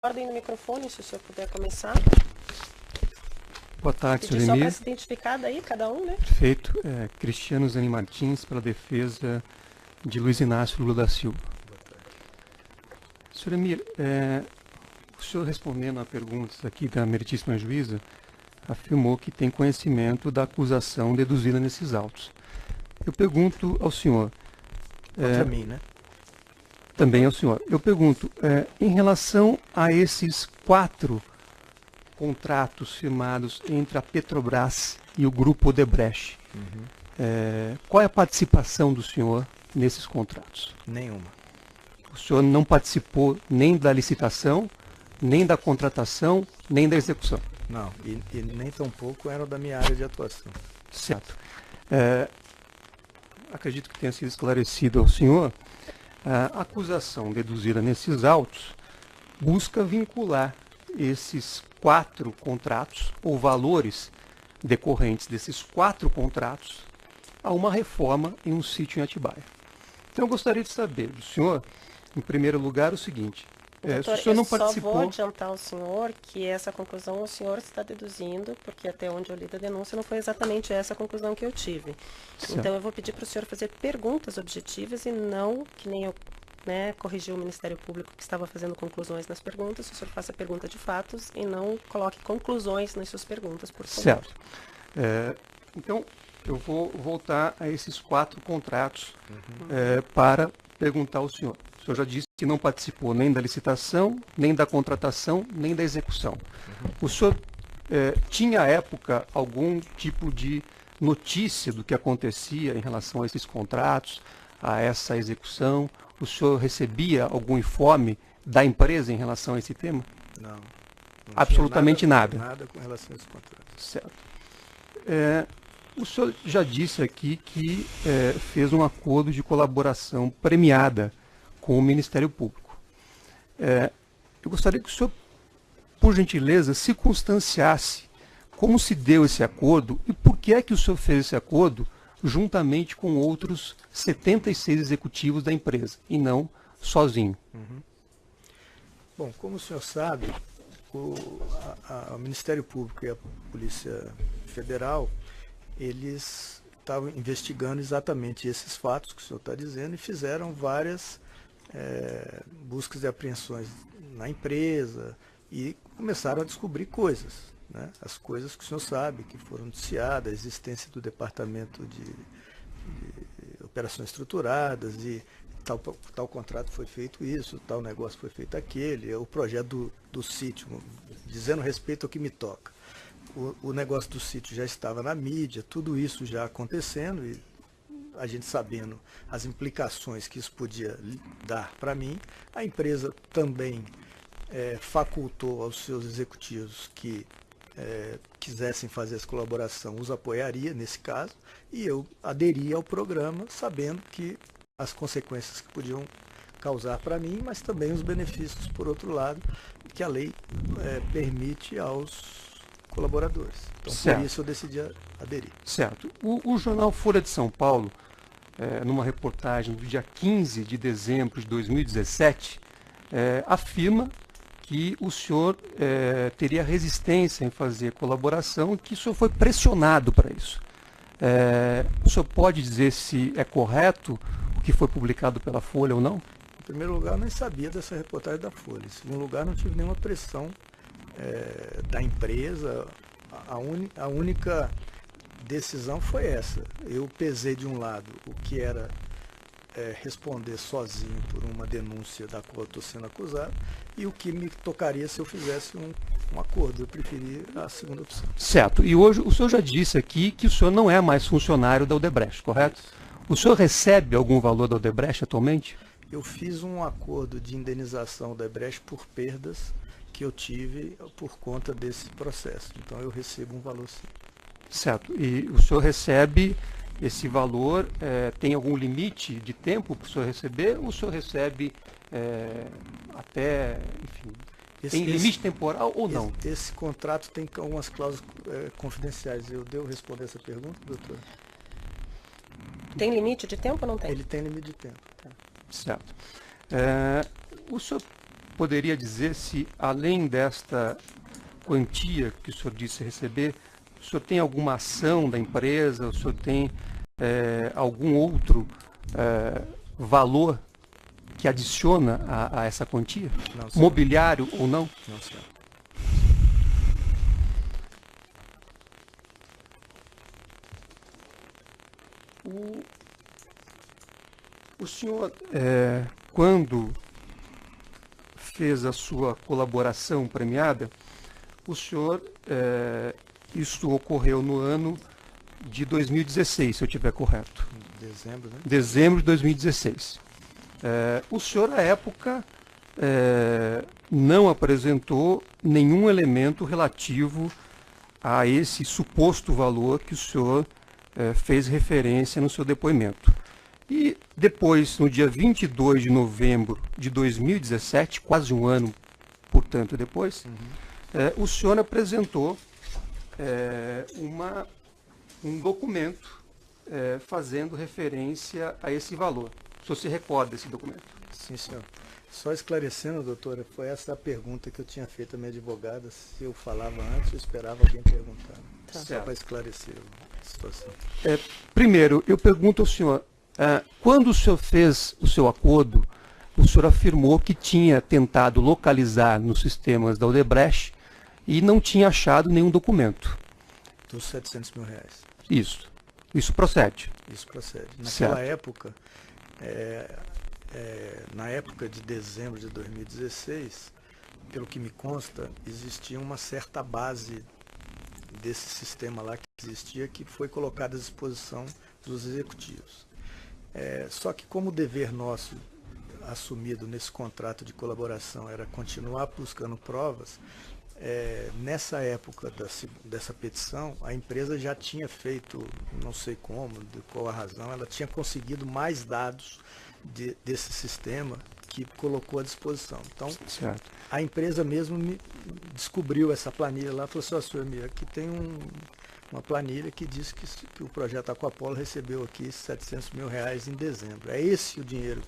Ordem no microfone, se o senhor puder começar. Boa tarde, senhor Pedir só Emir. para se identificar daí, cada um, né? Perfeito. Cristiano Zani Martins, pela defesa de Luiz Inácio Lula da Silva. Senhor Emir, o senhor respondendo a perguntas aqui da meritíssima juíza, afirmou que tem conhecimento da acusação deduzida nesses autos. Eu pergunto ao senhor... Contra mim, né? Também ao senhor. Eu pergunto, em relação a esses 4 contratos firmados entre a Petrobras e o Grupo Odebrecht, qual é a participação do senhor nesses contratos? Nenhuma. O senhor não participou nem da licitação, nem da contratação, nem da execução? Não, e nem tampouco eram da minha área de atuação. Certo. Acredito que tenha sido esclarecido ao senhor. A acusação deduzida nesses autos busca vincular esses 4 contratos, ou valores decorrentes desses 4 contratos, a uma reforma em um sítio em Atibaia. Então eu gostaria de saber do senhor, em primeiro lugar, o seguinte. Doutor, se o senhor não eu só participou... vou adiantar ao senhor que essa conclusão o senhor está deduzindo, porque até onde eu li da denúncia não foi exatamente essa a conclusão que eu tive. Certo. Então eu vou pedir para o senhor fazer perguntas objetivas e não, que nem eu corrigi o Ministério Público que estava fazendo conclusões nas perguntas, o senhor faça pergunta de fatos e não coloque conclusões nas suas perguntas, por favor. Certo. Então, eu vou voltar a esses 4 contratos para perguntar ao senhor. O senhor já disse que não participou nem da licitação, nem da contratação, nem da execução. O senhor tinha, à época, algum tipo de notícia do que acontecia em relação a esses contratos, a essa execução? O senhor recebia algum informe da empresa em relação a esse tema? Não. Absolutamente nada. Nada com relação a esse contrato. Certo. O senhor já disse aqui que fez um acordo de colaboração premiada com o Ministério Público. Eu gostaria que o senhor, por gentileza, circunstanciasse como se deu esse acordo e por que é que o senhor fez esse acordo juntamente com outros 76 executivos da empresa, e não sozinho. Bom, como o senhor sabe, o Ministério Público e a Polícia Federal, eles estavam investigando exatamente esses fatos que o senhor está dizendo e fizeram várias buscas e apreensões na empresa e começaram a descobrir coisas. Né? As coisas que o senhor sabe, que foram noticiadas, a existência do Departamento de Operações Estruturadas e tal contrato foi feito isso, tal negócio foi feito aquele, o projeto do sítio, dizendo respeito ao que me toca. O negócio do sítio já estava na mídia, tudo isso já acontecendo e a gente sabendo as implicações que isso podia dar para mim, a empresa também facultou aos seus executivos que quisessem fazer essa colaboração, os apoiaria nesse caso, e eu aderia ao programa sabendo que as consequências que podiam causar para mim, mas também os benefícios, por outro lado, que a lei permite aos colaboradores. Então, certo. Por isso eu decidi aderir. Certo. O jornal Folha de São Paulo, numa reportagem do dia 15 de dezembro de 2017, afirma que o senhor teria resistência em fazer colaboração e que o senhor foi pressionado para isso. O senhor pode dizer se é correto o que foi publicado pela Folha ou não? Em primeiro lugar, eu nem sabia dessa reportagem da Folha. Em segundo lugar, não tive nenhuma pressão da empresa. A única decisão foi essa. Eu pesei de um lado o que era responder sozinho por uma denúncia da qual eu estou sendo acusado e o que me tocaria se eu fizesse um acordo. Eu preferi a segunda opção. Certo. E hoje o senhor já disse aqui que o senhor não é mais funcionário da Odebrecht, correto? O senhor recebe algum valor da Odebrecht atualmente? Eu fiz um acordo de indenização da Odebrecht por perdas que eu tive por conta desse processo. Então eu recebo um valor sim. Certo. E o senhor recebe esse valor, tem algum limite de tempo para o senhor receber? Ou o senhor recebe até, enfim, tem limite temporal ou não? Esse contrato tem algumas cláusulas confidenciais. Eu devo responder essa pergunta, doutor? Tem limite de tempo ou não tem? Ele tem limite de tempo. Certo. O senhor poderia dizer se, além desta quantia que o senhor disse receber, o senhor tem alguma ação da empresa, o senhor tem algum outro valor que adiciona a essa quantia? Não, senhor. Mobiliário ou não? Não, senhor. O senhor, quando fez a sua colaboração premiada, o senhor, isso ocorreu no ano de 2016, se eu estiver correto. Dezembro, né? Dezembro de 2016. O senhor, à época, não apresentou nenhum elemento relativo a esse suposto valor que o senhor fez referência no seu depoimento. E depois, no dia 22 de novembro de 2017, quase um ano, portanto, depois, o senhor apresentou um documento fazendo referência a esse valor. O senhor se recorda desse documento? Sim, senhor. Só esclarecendo, doutora, foi essa a pergunta que eu tinha feito à minha advogada, se eu falava antes ou esperava alguém perguntar. Tá. Só para esclarecer a situação. Primeiro, eu pergunto ao senhor, quando o senhor fez o seu acordo, o senhor afirmou que tinha tentado localizar nos sistemas da Odebrecht e não tinha achado nenhum documento. Dos 700 mil reais. Isso procede. Isso procede. Certo. Naquela época, na época de dezembro de 2016, pelo que me consta, existia uma certa base desse sistema lá que existia, que foi colocada à disposição dos executivos. Só que como o dever nosso assumido nesse contrato de colaboração era continuar buscando provas, nessa época dessa petição, a empresa já tinha feito, não sei como, de qual a razão, ela tinha conseguido mais dados desse sistema que colocou à disposição. Então, Certo. a empresa mesmo descobriu essa planilha lá, falou assim, ó, senhor Mir, aqui tem uma planilha que diz que o projeto Aquapolo recebeu aqui 700 mil reais em dezembro. É esse o dinheiro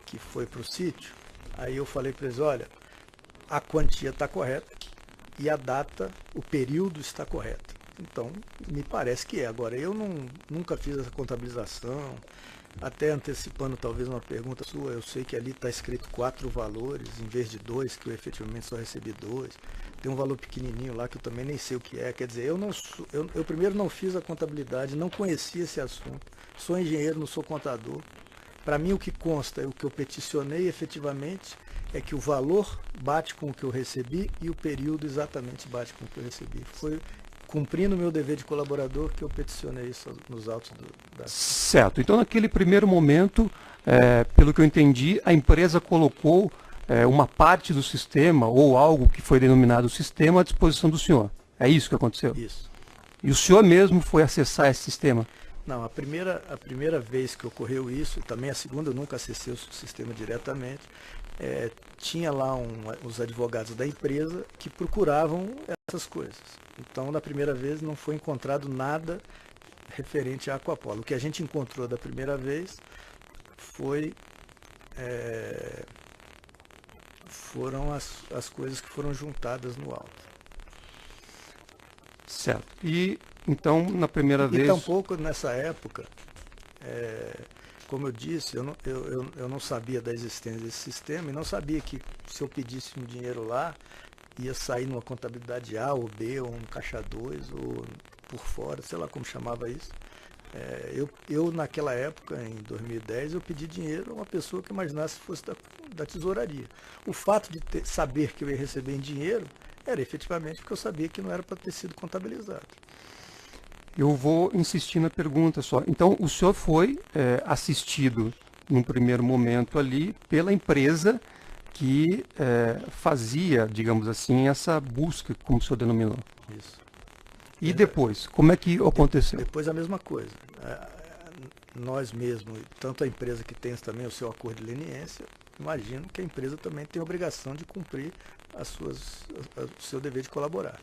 que foi para o sítio? Aí eu falei para eles, olha, a quantia está correta e a data, o período está correto. Então, me parece que é. Agora, eu nunca fiz essa contabilização, até antecipando talvez uma pergunta sua, eu sei que ali está escrito 4 valores, em vez de 2, que eu efetivamente só recebi 2. Tem um valor pequenininho lá que eu também nem sei o que é. Quer dizer, eu primeiro não fiz a contabilidade, não conhecia esse assunto. Sou engenheiro, não sou contador. Para mim, o que consta, o que eu peticionei efetivamente, é que o valor bate com o que eu recebi e o período exatamente bate com o que eu recebi. Foi cumprindo o meu dever de colaborador que eu peticionei isso nos autos da... Certo. Então, naquele primeiro momento, pelo que eu entendi, a empresa colocou uma parte do sistema ou algo que foi denominado sistema à disposição do senhor. É isso que aconteceu? Isso. E o senhor mesmo foi acessar esse sistema? Não, a primeira vez que ocorreu isso, também a segunda eu nunca acessei o sistema diretamente, tinha lá os advogados da empresa que procuravam essas coisas. Então, na primeira vez não foi encontrado nada referente à Aquapolo. O que a gente encontrou da primeira vez foram as coisas que foram juntadas no auto. Certo. E, então, na primeira vez... E tampouco nessa época, como eu disse, eu não sabia da existência desse sistema e não sabia que se eu pedisse um dinheiro lá, ia sair numa contabilidade A ou B, ou um caixa 2, ou por fora, sei lá como chamava isso. Eu naquela época, em 2010, eu pedi dinheiro a uma pessoa que imaginasse que fosse da tesouraria. O fato de saber que eu ia receber em dinheiro era efetivamente porque eu sabia que não era para ter sido contabilizado. Eu vou insistir na pergunta só. Então, o senhor foi assistido, num primeiro momento ali, pela empresa que fazia, digamos assim, essa busca, como o senhor denominou. Isso. E depois, como é que aconteceu? Depois a mesma coisa. Nós mesmos, tanto a empresa que tem também o seu acordo de leniência, imagino que a empresa também tem a obrigação de cumprir o seu dever de colaborar.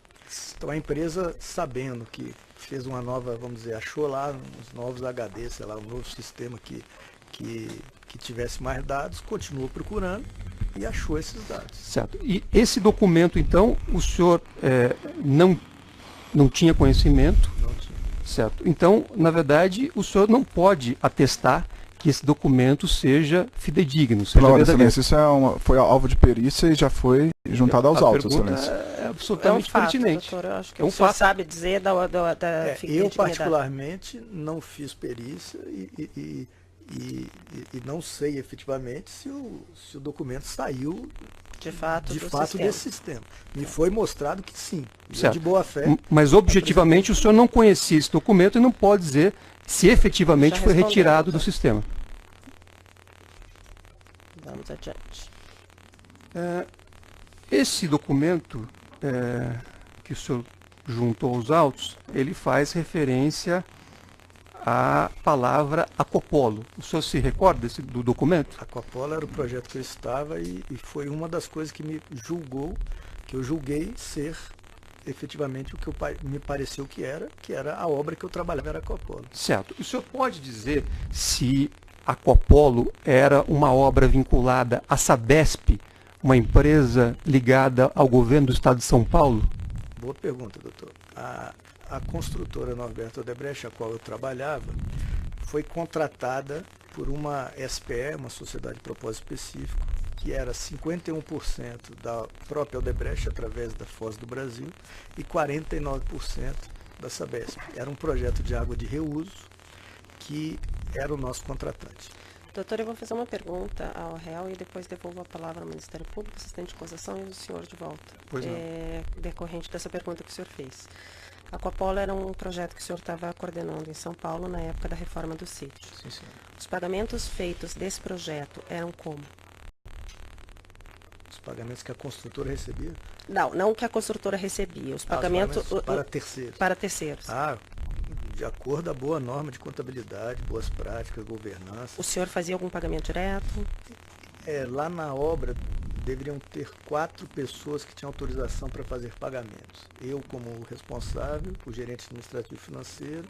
Então a empresa, sabendo que fez uma nova, vamos dizer, achou lá uns novos HD, sei lá, um novo sistema que tivesse mais dados, continuou procurando e achou esses dados. Certo. E esse documento, então, o senhor não tinha conhecimento, Não tinha. certo? Então, na verdade, o senhor não pode atestar que esse documento seja fidedigno, seja Pela ordem, verdadeiro. excelência, isso foi alvo de perícia e já foi juntado aos A autos, pergunta excelência. é absolutamente pertinente. doutor, eu acho que É um o senhor fato. sabe dizer da Eu, fidedignicidade. particularmente, não fiz perícia e não sei efetivamente se o documento saiu De fato, de do fato sistema. desse sistema. Me foi mostrado que sim. E eu, Certo. de boa fé. Mas, objetivamente, o senhor não conhecia esse documento e não pode dizer se efetivamente Já foi respondeu, retirado do doutor. sistema. Vamos adiante. Esse documento que o senhor juntou aos autos, ele faz referência à palavra Acopolo. O senhor se recorda do documento? A Copola era o projeto que eu estava e foi uma das coisas que que eu julguei ser efetivamente o que me pareceu que era a obra que eu trabalhava, era a Copola. Certo. O senhor pode dizer se a Copolo era uma obra vinculada à Sabesp, uma empresa ligada ao governo do estado de São Paulo? Boa pergunta, doutor. A construtora Norberto Odebrecht, a qual eu trabalhava, foi contratada por uma SPE, uma sociedade de propósito específico, que era 51% da própria Odebrecht, através da Foz do Brasil, e 49% da Sabesp. Era um projeto de água de reuso que era o nosso contratante. Doutor, eu vou fazer uma pergunta ao réu e depois devolvo a palavra ao Ministério Público, assistente de acusação e o senhor de volta. Pois não. Decorrente dessa pergunta que o senhor fez. A Copola era um projeto que o senhor estava coordenando em São Paulo na época da reforma do sítio. Sim, senhor. Os pagamentos feitos desse projeto eram como? Os pagamentos que a construtora recebia? Não que a construtora recebia, os pagamentos para terceiros. para terceiros. De acordo à boa norma de contabilidade, boas práticas, governança. O senhor fazia algum pagamento direto? Lá na obra deveriam ter 4 pessoas que tinham autorização para fazer pagamentos. Eu como responsável, o gerente administrativo financeiro,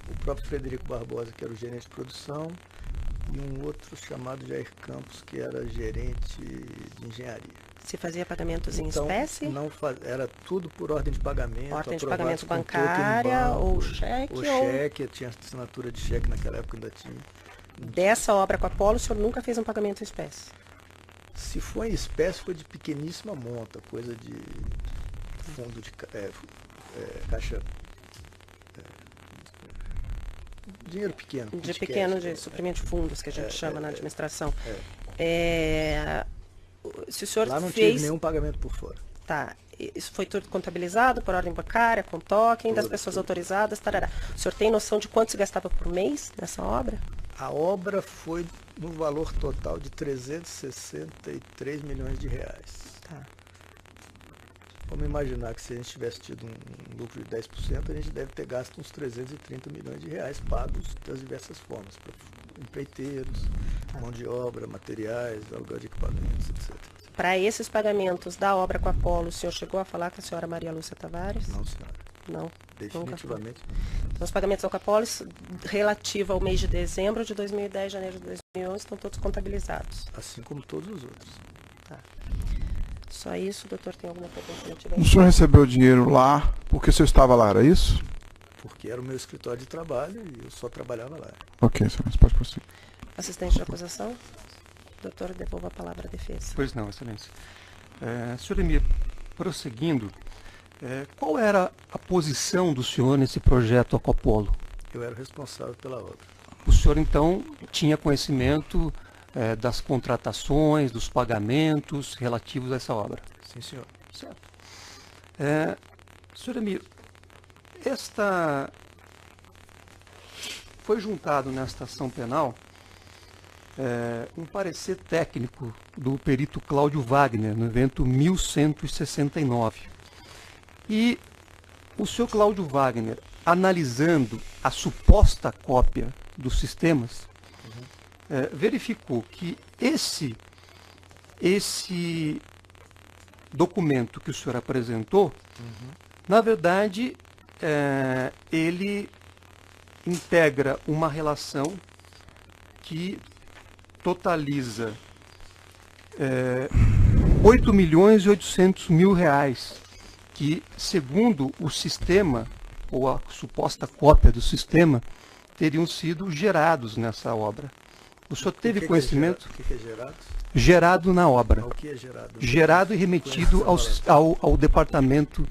o próprio Frederico Barbosa, que era o gerente de produção, e um outro chamado Jair Campos, que era gerente de engenharia. Se fazia pagamentos em Então, espécie? era tudo por ordem de pagamento. Ordem de aprovados pagamento com token no bancária banco, ou cheque? ou cheque, tinha assinatura de cheque naquela época, ainda tinha. Dessa obra com a Apolo, o senhor nunca fez um pagamento em espécie? Se for em espécie, foi de pequeníssima monta, coisa de fundo de caixa. Dinheiro pequeno. De cash, pequeno, de suprimento de fundos, que a gente chama na administração. Se o senhor Lá não fez... tive nenhum pagamento por fora. Tá. Isso foi tudo contabilizado por ordem bancária, com token, das Tudo, pessoas tudo. autorizadas, tarará. O senhor tem noção de quanto se gastava por mês nessa obra? A obra foi no valor total de 363 milhões de reais. Tá. Vamos imaginar que se a gente tivesse tido um lucro de 10%, a gente deve ter gasto uns 330 milhões de reais pagos das diversas formas, para empreiteiros, mão de obra, materiais, aluguel de equipamentos, etc. Para esses pagamentos da obra com a Apolo, o senhor chegou a falar com a senhora Maria Lúcia Tavares? Não, senhora. Não. Definitivamente. Então, os pagamentos ao Capolis, relativo ao mês de dezembro de 2010, janeiro de 2011, estão todos contabilizados. Assim como todos os outros. Tá. Só isso, doutor, tem alguma pergunta? O senhor recebeu o dinheiro lá porque o senhor estava lá, era isso? Porque era o meu escritório de trabalho e eu só trabalhava lá. Ok, excelência, pode prosseguir. Assistente de acusação? Doutor, devolvo a palavra à defesa. Pois não, excelência. Senhor Emir, prosseguindo, qual era a posição do senhor nesse projeto Acopolo? Eu era o responsável pela obra. O senhor, então, tinha conhecimento das contratações, dos pagamentos relativos a essa obra? Sim, senhor. Certo. Senhor Emir, foi juntado nesta ação penal um parecer técnico do perito Cláudio Wagner, no evento 1169. E o senhor Cláudio Wagner, analisando a suposta cópia dos sistemas, verificou que esse documento que o senhor apresentou, na verdade, ele integra uma relação que totaliza R$ 8.800.000, que, segundo o sistema, ou a suposta cópia do sistema, teriam sido gerados nessa obra. O senhor teve conhecimento? O que é gerado? Gerado na obra. O que é gerado? Gerado e remetido ao Departamento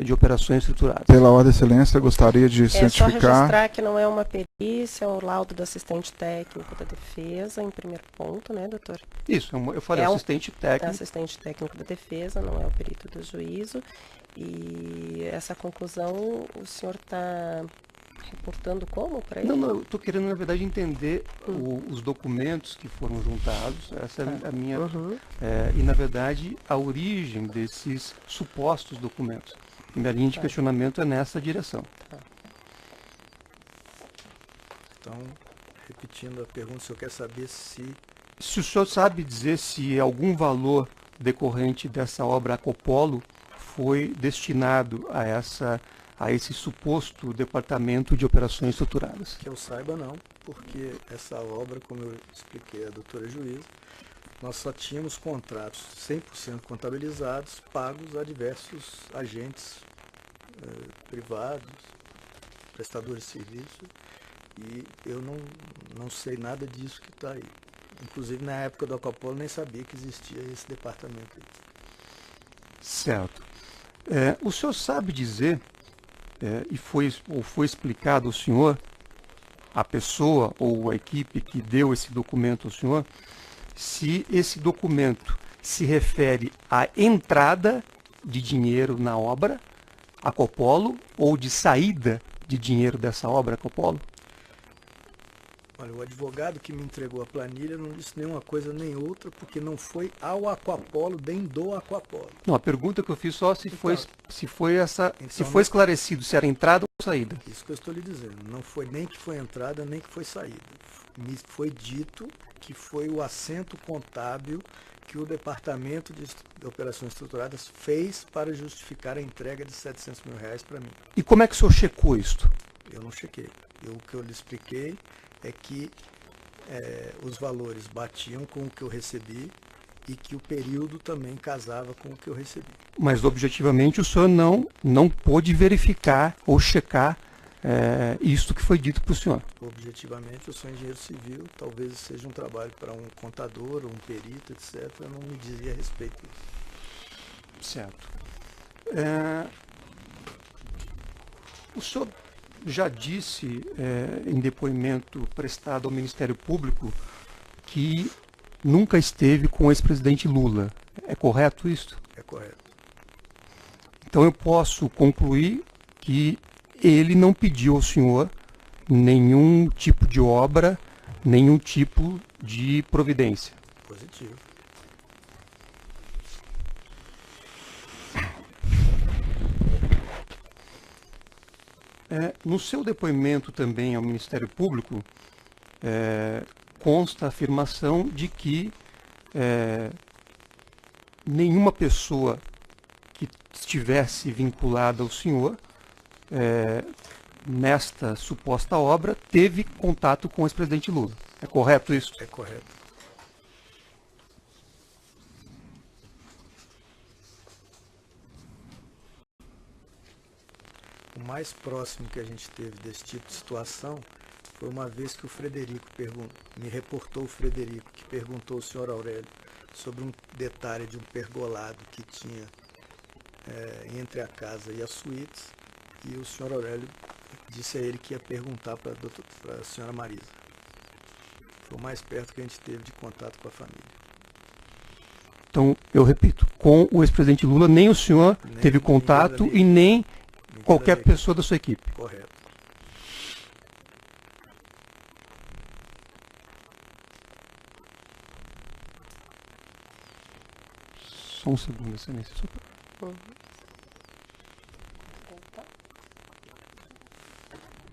de Operações Estruturadas. Pela ordem, excelência, gostaria de É só certificar. registrar que não é uma perícia, é o laudo do assistente técnico da defesa, em primeiro ponto, né, doutor? Isso, eu falei É um- assistente É técnico. assistente técnico da defesa, não é o perito do juízo. E essa conclusão o senhor está reportando como para ele? Não, eu estou querendo, na verdade, entender os documentos que foram juntados, essa é a minha... Uhum. e, na verdade, a origem desses supostos documentos. E minha linha de questionamento é nessa direção. Então, repetindo a pergunta, o senhor quer saber se Se o senhor sabe dizer se algum valor decorrente dessa obra Acopolo foi destinado a esse suposto Departamento de Operações Estruturadas. que eu saiba, não, porque essa obra, como eu expliquei à doutora juíza, nós só tínhamos contratos 100% contabilizados, pagos a diversos agentes privados, prestadores de serviço, e eu não sei nada disso que está aí. Inclusive, na época do Acopolo, nem sabia que existia esse departamento aí. Certo. O senhor sabe dizer, foi explicado ao senhor, a pessoa ou a equipe que deu esse documento ao senhor, se esse documento se refere à entrada de dinheiro na obra Acopolo ou de saída de dinheiro dessa obra Acopolo? Olha, o advogado que me entregou a planilha não disse nenhuma coisa nem outra, porque não foi ao Aquapolo, nem do Aquapolo. Não, a pergunta que eu fiz só se foi Então, esclarecido se era entrada ou saída. Isso que eu estou lhe dizendo. Não foi nem que foi entrada, nem que foi saída. Me foi dito que foi o assento contábil que o Departamento de Operações Estruturadas fez para justificar a entrega de R$700 mil para mim. E como é que o senhor checou isto? Eu não chequei. O que eu lhe expliquei é que os valores batiam com o que eu recebi e que o período também casava com o que eu recebi. Mas objetivamente o senhor não pôde verificar ou checar isto que foi dito para o senhor. Objetivamente, eu sou engenheiro civil, talvez seja um trabalho para um contador ou um perito, etc. Eu não me dizia a respeito disso. Certo. O senhor já disse em depoimento prestado ao Ministério Público que nunca esteve com o ex-presidente Lula. É correto isso? É correto. Então eu posso concluir que ele não pediu ao senhor nenhum tipo de obra, nenhum tipo de providência. Positivo. No seu depoimento também ao Ministério Público, consta a afirmação de que nenhuma pessoa que estivesse vinculada ao senhor nesta suposta obra teve contato com o ex-presidente Lula. É correto isso? É correto. O mais próximo que a gente teve desse tipo de situação foi uma vez que o Frederico me reportou o Frederico, que perguntou ao senhor Aurélio sobre um detalhe de um pergolado que tinha entre a casa e as suítes, e o senhor Aurélio disse a ele que ia perguntar para a senhora Marisa. Foi o mais perto que a gente teve de contato com a família. Então, eu repito, com o ex-presidente Lula, nem o senhor teve contato e nem qualquer pessoa da sua equipe. Correto. Só um segundo, excelência.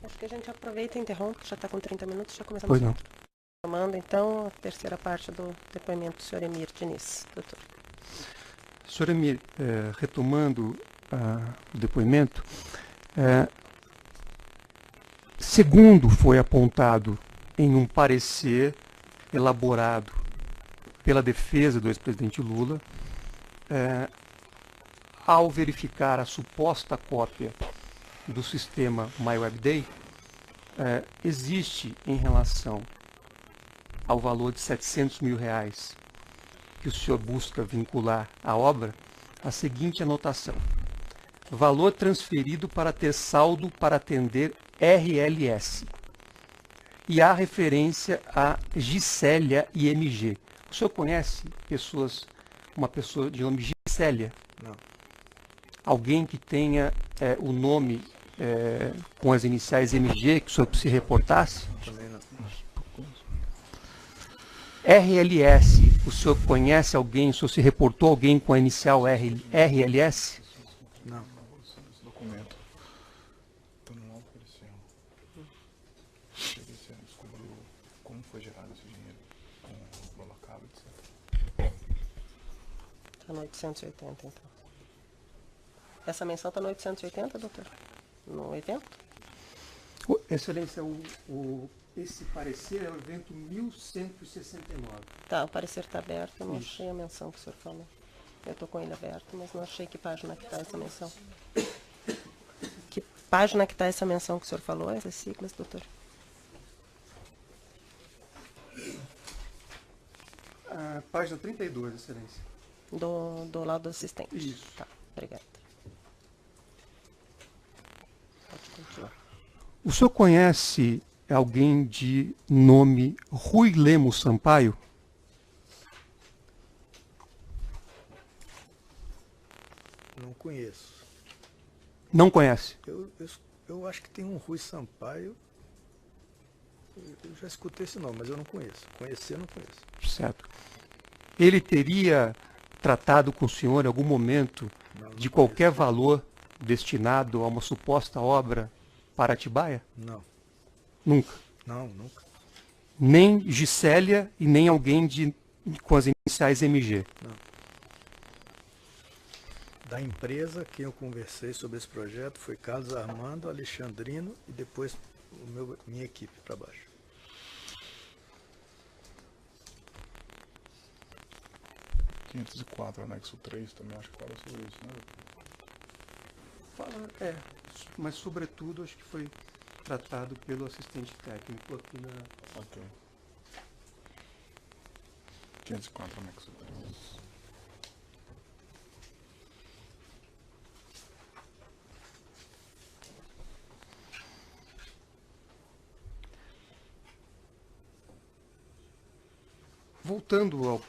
Acho que a gente aproveita e interrompe, que já está com 30 minutos, já começamos. Pois não. Tomando, então, a terceira parte do depoimento do senhor Emir Diniz, doutor. Senhor Emir, retomando o depoimento, segundo foi apontado em um parecer elaborado pela defesa do ex-presidente Lula, ao verificar a suposta cópia do sistema MyWebDay, existe em relação ao valor de R$700 mil que o senhor busca vincular à obra, a seguinte anotação: valor transferido para ter saldo para atender RLS. E há referência a Gisélia IMG. O senhor conhece uma pessoa de nome Gisélia? Não. Alguém que tenha o nome com as iniciais MG, que o senhor se reportasse? Também não. RLS, o senhor conhece alguém, o senhor se reportou alguém com a inicial RLS? Não. Esse documento está no alto policial. Você descobriu como foi gerado esse dinheiro com o Bolacaba, etc. Está no 880, então. Essa menção está no 880, doutor? No evento? Excelência, esse parecer é o evento 1169. Tá, o parecer está aberto, eu não Isso. achei a menção que o senhor falou. Eu estou com ele aberto, mas não achei que página que está essa menção. Que página que está essa menção que o senhor falou, essas siglas, doutor? Página 32, excelência. Do lado do assistente. Isso. Tá, obrigada. Pode continuar. O senhor conhece alguém de nome Rui Lemos Sampaio? Não conheço. Não conhece? Eu acho que tem um Rui Sampaio. Eu já escutei esse nome, mas eu não conheço. Conhecer, não conheço. Certo. Ele teria tratado com o senhor em algum momento Não de conheço. qualquer valor destinado a uma suposta obra para Atibaia? Não. Nunca. Não, nunca. Nem Gisélia e nem alguém com as iniciais MG. Da empresa, quem eu conversei sobre esse projeto foi Carlos Armando, Alexandrino e depois minha equipe para baixo. .504, anexo 3, também acho que fala sobre isso, né? Mas sobretudo acho que foi tratado pelo assistente técnico aqui na... Ok. 504, anexo 3. Voltando ao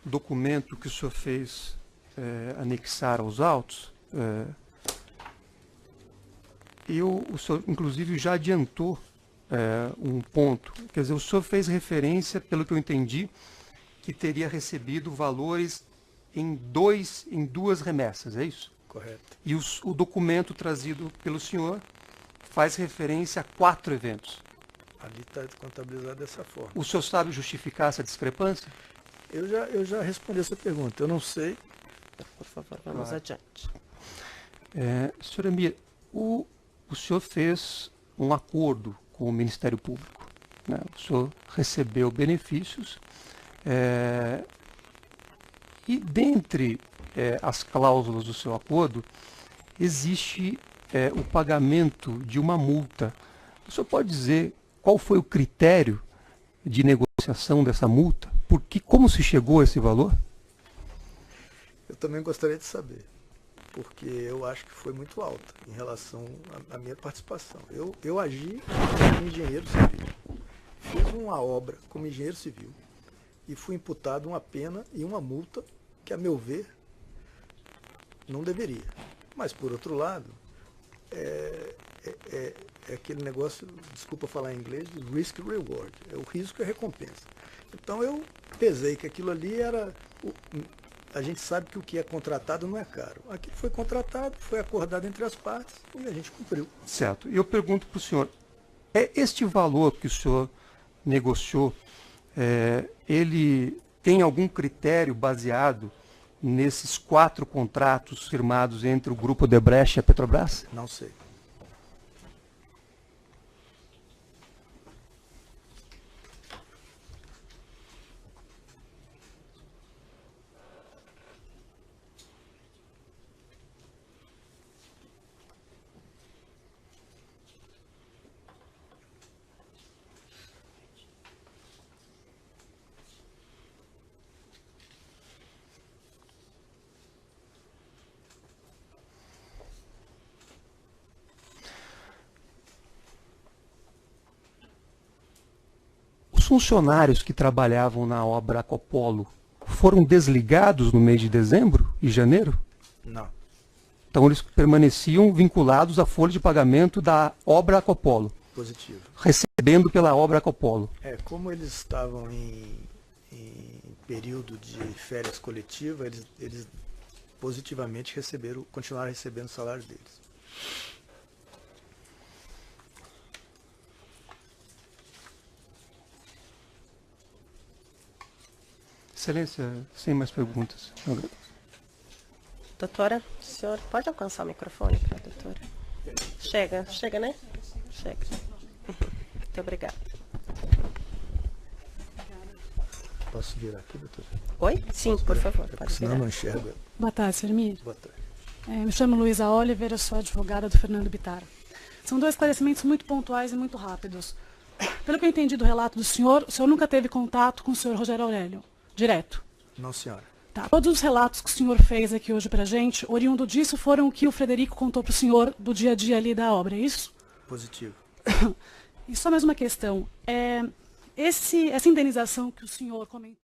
documento que o senhor fez anexar aos autos, o senhor, inclusive, já adiantou um ponto. Quer dizer, o senhor fez referência, pelo que eu entendi, que teria recebido valores em duas remessas, é isso? Correto. E o documento trazido pelo senhor faz referência a 4 eventos. Ali está contabilizado dessa forma. O senhor sabe justificar essa discrepância? Eu já respondi essa pergunta. Eu não sei. Por favor, vamos Claro. adiante. Senhor Amir, o senhor fez um acordo com o Ministério Público, né? O senhor recebeu benefícios e dentre as cláusulas do seu acordo existe o pagamento de uma multa. O senhor pode dizer qual foi o critério de negociação dessa multa? Como se chegou a esse valor? Eu também gostaria de saber, porque eu acho que foi muito alta em relação à minha participação. Eu agi como engenheiro civil, fiz uma obra como engenheiro civil e fui imputado uma pena e uma multa que, a meu ver, não deveria. Mas, por outro lado, é aquele negócio, desculpa falar em inglês, de risk reward, é o risco e a recompensa. Então eu pesei que aquilo ali era... A gente sabe que o que é contratado não é caro. Aquilo foi contratado, foi acordado entre as partes e a gente cumpriu. Certo. E eu pergunto para o senhor, este valor que o senhor negociou, ele tem algum critério baseado nesses 4 contratos firmados entre o Grupo Odebrecht e a Petrobras? Não sei. os funcionários que trabalhavam na obra Acopolo foram desligados no mês de dezembro e janeiro? Não. Então eles permaneciam vinculados à folha de pagamento da obra Acopolo, Positivo. recebendo pela obra Acopolo. Como eles estavam em período de férias coletivas, eles positivamente continuaram recebendo o salário deles. Excelência, sem mais perguntas. Doutora, o senhor pode alcançar o microfone para a doutora? Chega, né? Chega. Muito obrigada. Posso virar aqui, doutora? Oi? Sim, por favor, Porque pode senão eu virar. não enxergo. Boa tarde, Sermir. Boa tarde. Me chamo Luísa Oliveira, sou advogada do Fernando Bittar. São dois esclarecimentos muito pontuais e muito rápidos. Pelo que eu entendi do relato do senhor, o senhor nunca teve contato com o senhor Rogério Aurélio? Direto? Não, senhora. Tá. Todos os relatos que o senhor fez aqui hoje pra gente, oriundo disso, foram o que o Frederico contou pro senhor do dia a dia ali da obra, é isso? Positivo. E só mais uma questão. Essa indenização que o senhor comentou...